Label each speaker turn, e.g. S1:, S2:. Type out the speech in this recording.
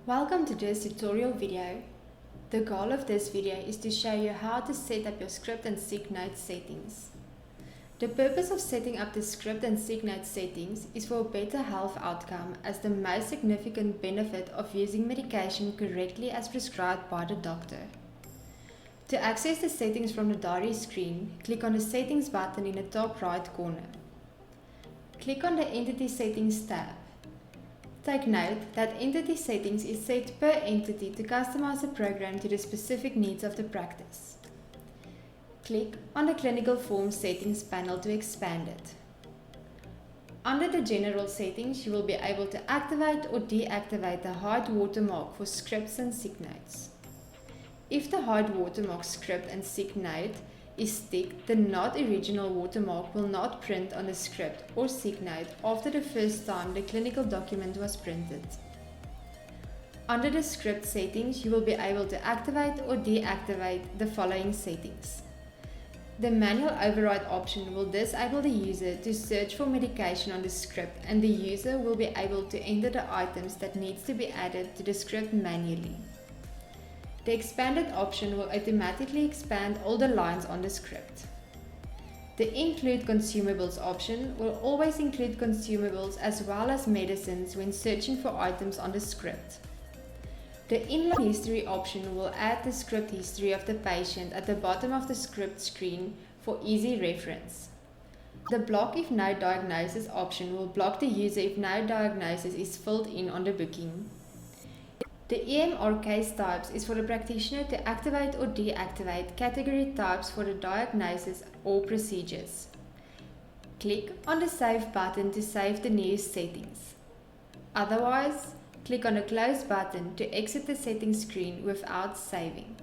S1: Welcome to this tutorial video. The goal of this video is to show you how to set up your script and sick note settings. The purpose of setting up the script and sick note settings is for a better health outcome, as the most significant benefit of using medication correctly as prescribed by the doctor. To access the settings from the diary screen, click on the Settings button in the top right corner. Click on the Entity Settings tab. Take note that entity settings is set per entity to customize the program to the specific needs of the practice. Click on the Clinical Form Settings panel to expand it. Under the General Settings, you will be able to activate or deactivate the hide watermark for scripts and sick notes. If the hide watermark script and sick note is ticked, the not original watermark will not print on the script or sick note after the first time the clinical document was printed. Under the script settings, you will be able to activate or deactivate the following settings. The manual override option will disable the user to search for medication on the script, and the user will be able to enter the items that needs to be added to the script manually. The expanded option will automatically expand all the lines on the script. The Include Consumables option will always include consumables as well as medicines when searching for items on the script. The Inline History option will add the script history of the patient at the bottom of the script screen for easy reference. The Block If No Diagnosis option will block the user if no diagnosis is filled in on the booking. The EMR case types is for the practitioner to activate or deactivate category types for the diagnosis or procedures. Click on the Save button to save the new settings. Otherwise, click on the Close button to exit the settings screen without saving.